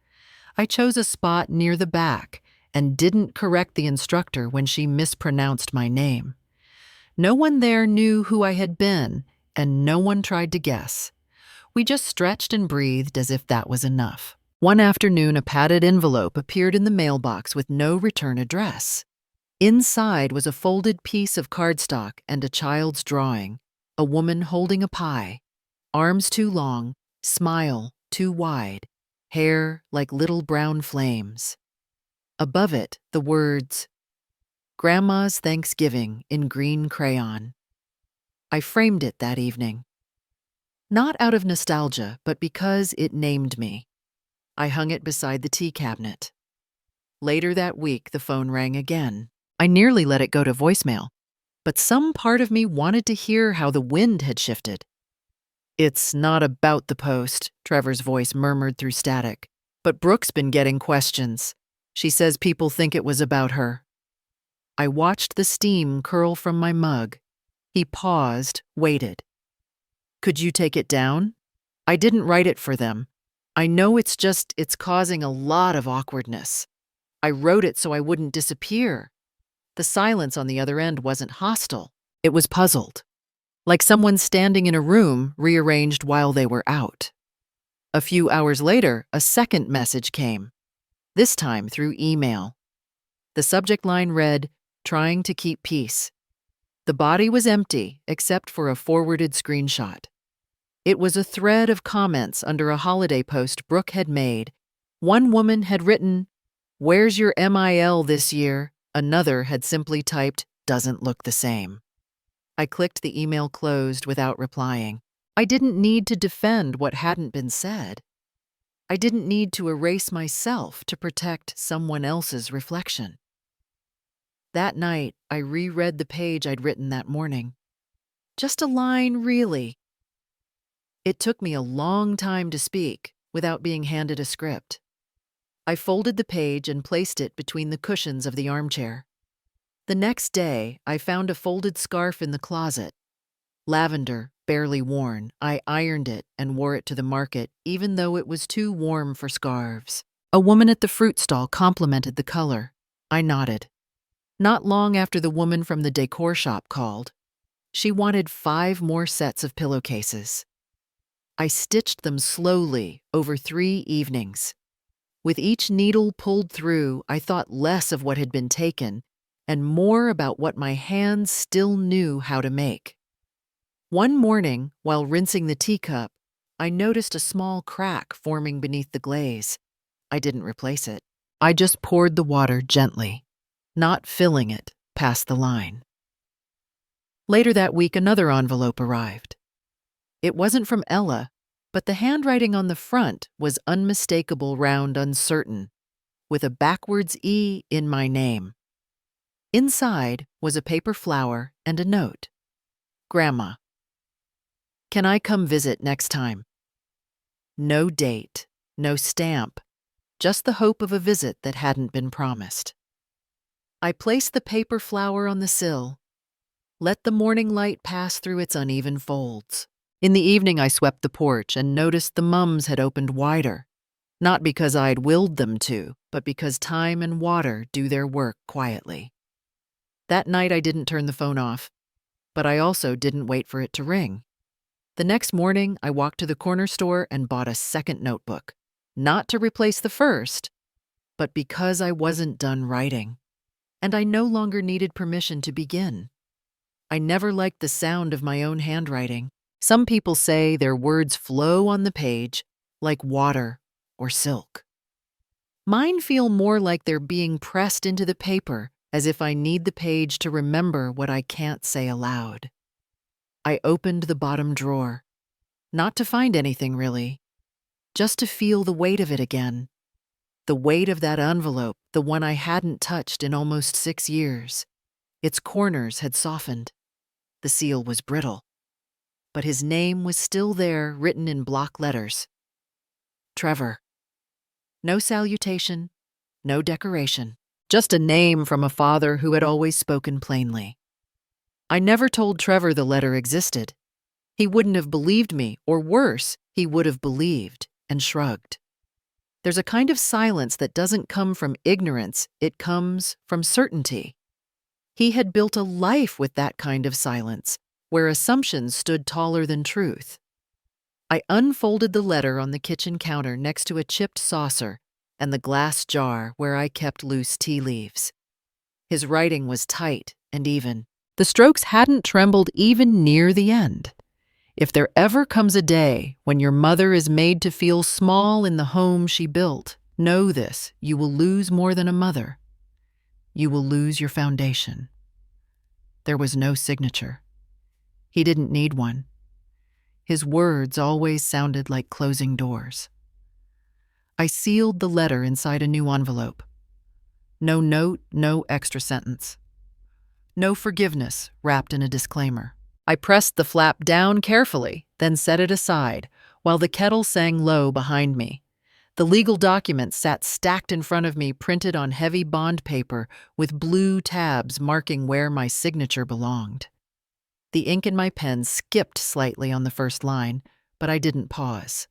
Speaker 1: I chose a spot near the back and didn't correct the instructor when she mispronounced my name. No one there knew who I had been, and no one tried to guess. We just stretched and breathed as if that was enough. One afternoon, a padded envelope appeared in the mailbox with no return address. Inside was a folded piece of cardstock and a child's drawing, a woman holding a pie, arms too long, smile too wide, hair like little brown flames. Above it, the words, Grandma's Thanksgiving in green crayon. I framed it that evening. Not out of nostalgia, but because it named me. I hung it beside the tea cabinet. Later that week, the phone rang again. I nearly let it go to voicemail, but some part of me wanted to hear how the wind had shifted. It's not about the post, Trevor's voice murmured through static, but Brooke's been getting questions. She says people think it was about her. I watched the steam curl from my mug. He paused, waited. Could you take it down? I didn't write it for them. I know it's causing a lot of awkwardness. I wrote it so I wouldn't disappear. The silence on the other end wasn't hostile. It was puzzled. Like someone standing in a room rearranged while they were out. A few hours later, a second message came. This time through email. The subject line read, "Trying to keep peace." The body was empty except for a forwarded screenshot. It was a thread of comments under a holiday post Brooke had made. One woman had written, "Where's your MIL this year?" Another had simply typed, "Doesn't look the same." I clicked the email closed without replying. I didn't need to defend what hadn't been said. I didn't need to erase myself to protect someone else's reflection. That night, I reread the page I'd written that morning. Just a line, really. It took me a long time to speak without being handed a script. I folded the page and placed it between the cushions of the armchair. The next day, I found a folded scarf in the closet. Lavender, barely worn. I ironed it and wore it to the market, even though it was too warm for scarves. A woman at the fruit stall complimented the color. I nodded. Not long after the woman from the decor shop called. She wanted 5 more sets of pillowcases. I stitched them slowly over 3 evenings. With each needle pulled through, I thought less of what had been taken and more about what my hands still knew how to make. One morning, while rinsing the teacup, I noticed a small crack forming beneath the glaze. I didn't replace it. I just poured the water gently, not filling it past the line. Later that week, another envelope arrived. It wasn't from Ella, but the handwriting on the front was unmistakable, round, uncertain, with a backwards E in my name. Inside was a paper flower and a note. Grandma. Can I come visit next time? No date, no stamp, just the hope of a visit that hadn't been promised. I placed the paper flower on the sill, let the morning light pass through its uneven folds. In the evening, I swept the porch and noticed the mums had opened wider, not because I'd willed them to, but because time and water do their work quietly. That night, I didn't turn the phone off, but I also didn't wait for it to ring. The next morning, I walked to the corner store and bought a second notebook, not to replace the first, but because I wasn't done writing, and I no longer needed permission to begin. I never liked the sound of my own handwriting. Some people say their words flow on the page like water or silk. Mine feel more like they're being pressed into the paper, as if I need the page to remember what I can't say aloud. I opened the bottom drawer, not to find anything really, just to feel the weight of it again. The weight of that envelope, the one I hadn't touched in almost 6 years. Its corners had softened. The seal was brittle. But his name was still there, written in block letters. Trevor. No salutation, no decoration, just a name from a father who had always spoken plainly. I never told Trevor the letter existed. He wouldn't have believed me, or worse, he would have believed and shrugged. There's a kind of silence that doesn't come from ignorance, it comes from certainty. He had built a life with that kind of silence, where assumptions stood taller than truth. I unfolded the letter on the kitchen counter next to a chipped saucer and the glass jar where I kept loose tea leaves. His writing was tight and even. The strokes hadn't trembled even near the end. If there ever comes a day when your mother is made to feel small in the home she built, know this: you will lose more than a mother. You will lose your foundation. There was no signature. He didn't need one. His words always sounded like closing doors. I sealed the letter inside a new envelope. No note, no extra sentence. No forgiveness wrapped in a disclaimer. I pressed the flap down carefully, then set it aside, while the kettle sang low behind me. The legal documents sat stacked in front of me, printed on heavy bond paper with blue tabs marking where my signature belonged. The ink in my pen skipped slightly on the first line, but I didn't pause.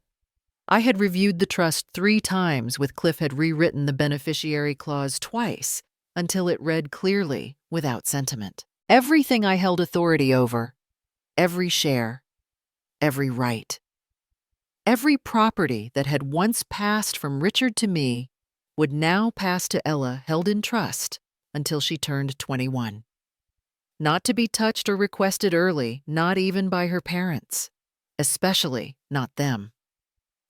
Speaker 1: I had reviewed the trust 3 times, with Cliff had rewritten the beneficiary clause twice, until it read clearly, without sentiment. Everything I held authority over, every share, every right, every property that had once passed from Richard to me would now pass to Ella, held in trust until she turned 21. Not to be touched or requested early, not even by her parents, especially not them.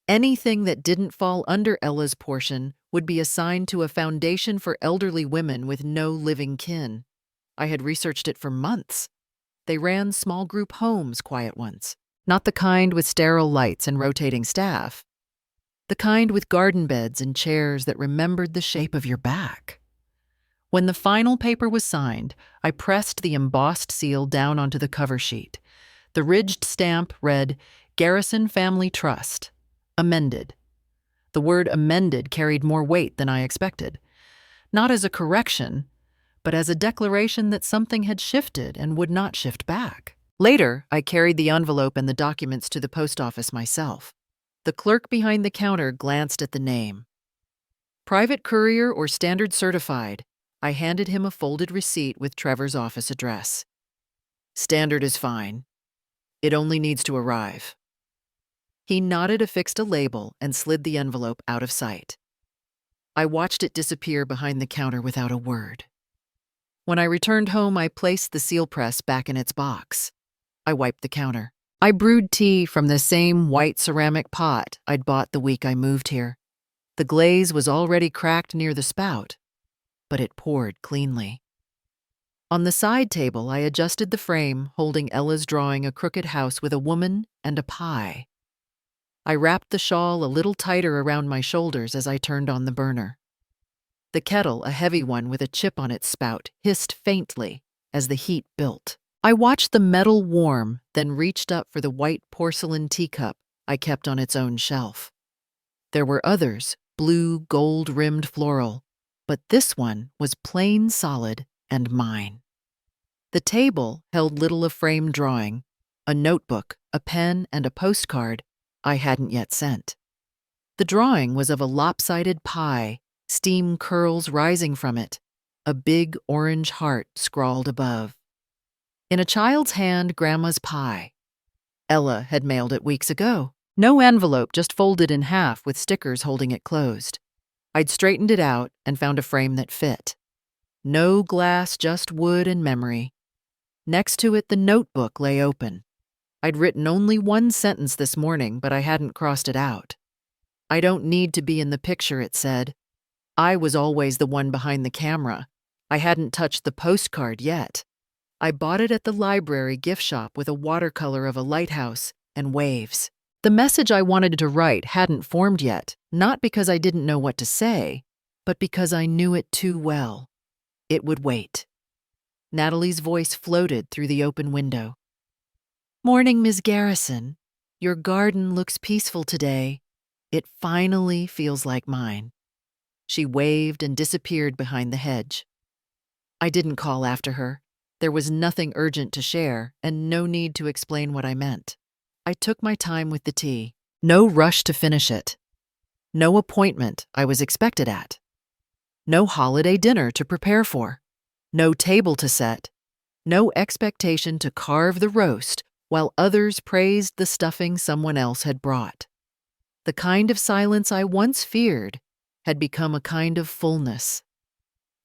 Speaker 1: Anything that didn't fall under Ella's portion would be assigned to a foundation for elderly women with no living kin. I had researched it for months. They ran small group homes, quiet ones. Not the kind with sterile lights and rotating staff. The kind with garden beds and chairs that remembered the shape of your back. When the final paper was signed, I pressed the embossed seal down onto the cover sheet. The ridged stamp read, "Garrison Family Trust. Amended." The word amended carried more weight than I expected. Not as a correction, but as a declaration that something had shifted and would not shift back. Later, I carried the envelope and the documents to the post office myself. The clerk behind the counter glanced at the name. Private courier or standard certified? I handed him a folded receipt with Trevor's office address. Standard is fine. It only needs to arrive. He nodded, affixed a label, and slid the envelope out of sight. I watched it disappear behind the counter without a word. When I returned home, I placed the seal press back in its box. I wiped the counter. I brewed tea from the same white ceramic pot I'd bought the week I moved here. The glaze was already cracked near the spout, but it poured cleanly. On the side table, I adjusted the frame, holding Ella's drawing, a crooked house with a woman and a pie. I wrapped the shawl a little tighter around my shoulders as I turned on the burner. The kettle, a heavy one with a chip on its spout, hissed faintly as the heat built. I watched the metal warm, then reached up for the white porcelain teacup I kept on its own shelf. There were others, blue, gold-rimmed floral, but this one was plain solid and mine. The table held little of framed drawing, a notebook, a pen, and a postcard I hadn't yet sent. The drawing was of a lopsided pie, steam curls rising from it, a big orange heart scrawled above. In a child's hand, Grandma's pie. Ella had mailed it weeks ago. No envelope, just folded in half with stickers holding it closed. I'd straightened it out and found a frame that fit. No glass, just wood and memory. Next to it, the notebook lay open. I'd written only one sentence this morning, but I hadn't crossed it out. I don't need to be in the picture, it said. I was always the one behind the camera. I hadn't touched the postcard yet. I bought it at the library gift shop with a watercolor of a lighthouse and waves. The message I wanted to write hadn't formed yet, not because I didn't know what to say, but because I knew it too well. It would wait. Natalie's voice floated through the open window. "Morning, Miss Garrison. Your garden looks peaceful today. It finally feels like mine." She waved and disappeared behind the hedge. I didn't call after her. There was nothing urgent to share, and no need to explain what I meant. I took my time with the tea. No rush to finish it. No appointment I was expected at. No holiday dinner to prepare for. No table to set. No expectation to carve the roast while others praised the stuffing someone else had brought. The kind of silence I once feared had become a kind of fullness.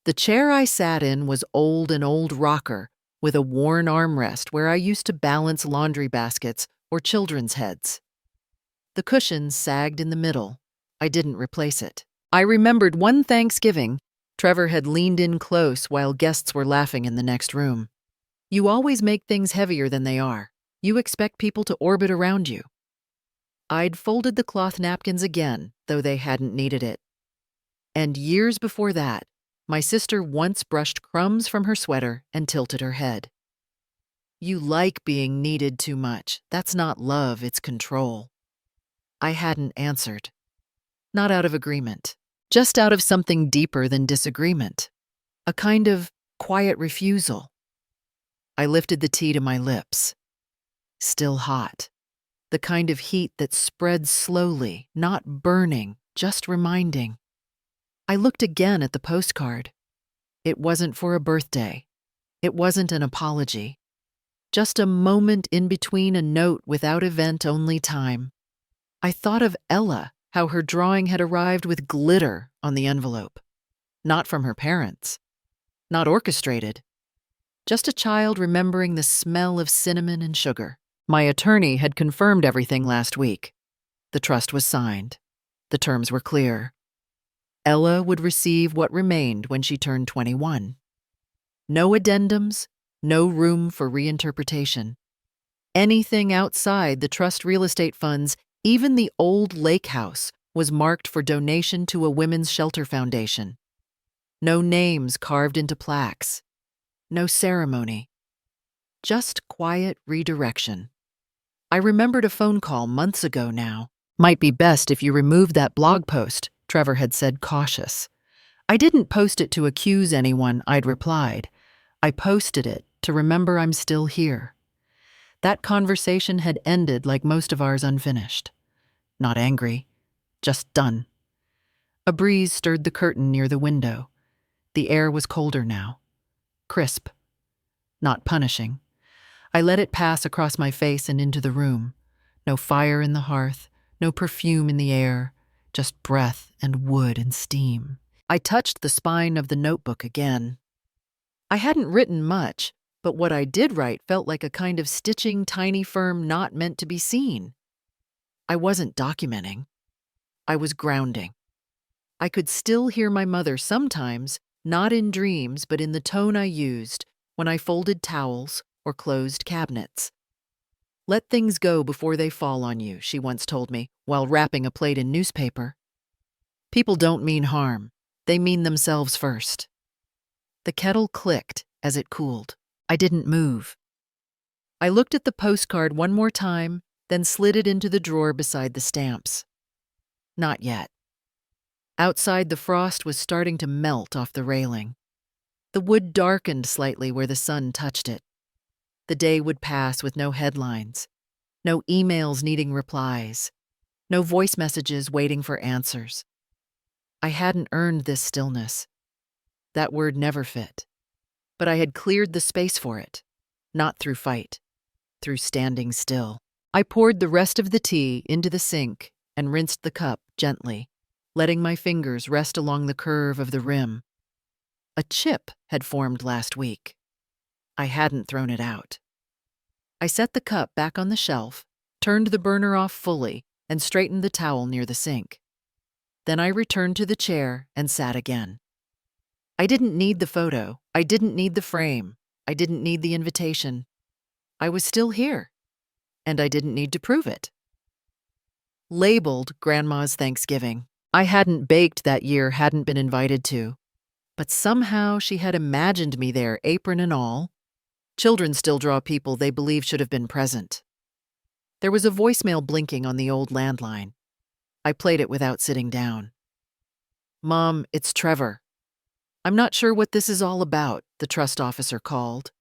Speaker 1: The chair I sat in was an old rocker with a worn armrest where I used to balance laundry baskets or children's heads. The cushions sagged in the middle. I didn't replace it. I remembered one Thanksgiving, Trevor had leaned in close while guests were laughing in the next room. You always make things heavier than they are. You expect people to orbit around you. I'd folded the cloth napkins again, though they hadn't needed it. And years before that, my sister once brushed crumbs from her sweater and tilted her head. You like being needed too much. That's not love, it's control. I hadn't answered. Not out of agreement. Just out of something deeper than disagreement. A kind of quiet refusal. I lifted the tea to my lips. Still hot. The kind of heat that spreads slowly, not burning, just reminding. I looked again at the postcard. It wasn't for a birthday. It wasn't an apology. Just a moment in between a note without event, only time. I thought of Ella, how her drawing had arrived with glitter on the envelope. Not from her parents. Not orchestrated. Just a child remembering the smell of cinnamon and sugar. My attorney had confirmed everything last week. The trust was signed. The terms were clear. Ella would receive what remained when she turned 21. No addendums, no room for reinterpretation. Anything outside the trust real estate funds, even the old lake house, was marked for donation to a women's shelter foundation. No names carved into plaques. No ceremony. Just quiet redirection. I remembered a phone call months ago now. Might be best if you removed that blog post, Trevor had said, cautious. I didn't post it to accuse anyone, I'd replied. I posted it to remember I'm still here. That conversation had ended like most of ours, unfinished. Not angry, just done. A breeze stirred the curtain near the window. The air was colder now. Crisp. Not punishing. I let it pass across my face and into the room. No fire in the hearth, no perfume in the air, just breath and wood and steam. I touched the spine of the notebook again. I hadn't written much, but what I did write felt like a kind of stitching tiny firm not meant to be seen. I wasn't documenting. I was grounding. I could still hear my mother sometimes, not in dreams but in the tone I used when I folded towels or closed cabinets. Let things go before they fall on you, she once told me, while wrapping a plate in newspaper. People don't mean harm. They mean themselves first. The kettle clicked as it cooled. I didn't move. I looked at the postcard one more time, then slid it into the drawer beside the stamps. Not yet. Outside, the frost was starting to melt off the railing. The wood darkened slightly where the sun touched it. The day would pass with no headlines, no emails needing replies, no voice messages waiting for answers. I hadn't earned this stillness. That word never fit. But I had cleared the space for it, not through fight, through standing still. I poured the rest of the tea into the sink and rinsed the cup gently, letting my fingers rest along the curve of the rim. A chip had formed last week. I hadn't thrown it out. I set the cup back on the shelf, turned the burner off fully, and straightened the towel near the sink. Then I returned to the chair and sat again. I didn't need the photo. I didn't need the frame. I didn't need the invitation. I was still here, and I didn't need to prove it. Labeled Grandma's Thanksgiving. I hadn't baked that year, hadn't been invited to. But somehow she had imagined me there, apron and all. Children still draw people they believe should have been present. There was a voicemail blinking on the old landline. I played it without sitting down. "Mom, it's Trevor. I'm not sure what this is all about," the trust officer called.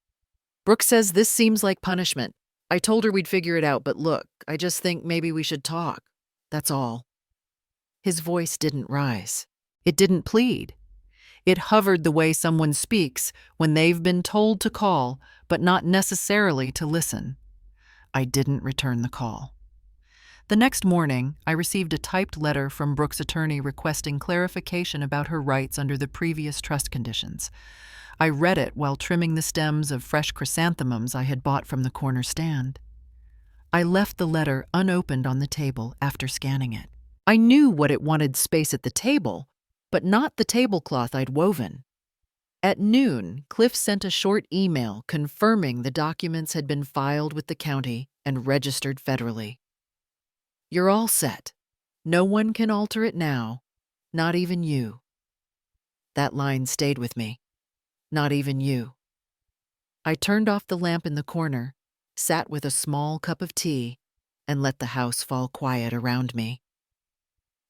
Speaker 1: "Brooke says this seems like punishment. I told her we'd figure it out, but look, I just think maybe we should talk. That's all." His voice didn't rise. It didn't plead. It hovered the way someone speaks when they've been told to call, but not necessarily to listen. I didn't return the call. The next morning, I received a typed letter from Brooke's attorney requesting clarification about her rights under the previous trust conditions. I read it while trimming the stems of fresh chrysanthemums I had bought from the corner stand. I left the letter unopened on the table after scanning it. I knew what it wanted space at the table, but not the tablecloth I'd woven. At noon, Cliff sent a short email confirming the documents had been filed with the county and registered federally. "You're all set. No one can alter it now, not even you." That line stayed with me. Not even you. I turned off the lamp in the corner, sat with a small cup of tea, and let the house fall quiet around me.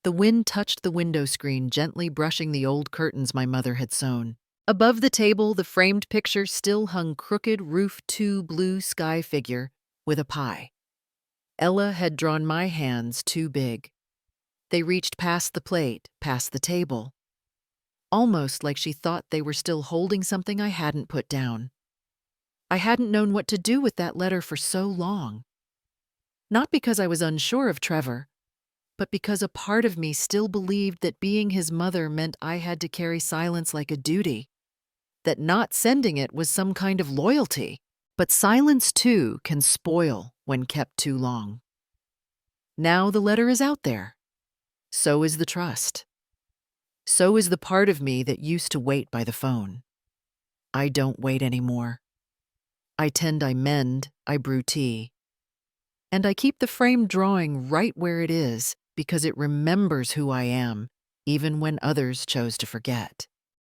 Speaker 1: The wind touched the window screen, gently brushing the old curtains my mother had sewn. Above the table, the framed picture still hung crooked roof 2 blue sky figure with a pie. Ella had drawn my hands too big. They reached past the plate, past the table, almost like she thought they were still holding something I hadn't put down. I hadn't known what to do with that letter for so long. Not because I was unsure of Trevor, but because a part of me still believed that being his mother meant I had to carry silence like a duty, that not sending it was some kind of loyalty. But silence, too, can spoil when kept too long. Now the letter is out there. So is the trust. So is the part of me that used to wait by the phone. I don't wait anymore. I tend, I mend, I brew tea. And I keep the framed drawing right where it is because it remembers who I am, even when others chose to forget.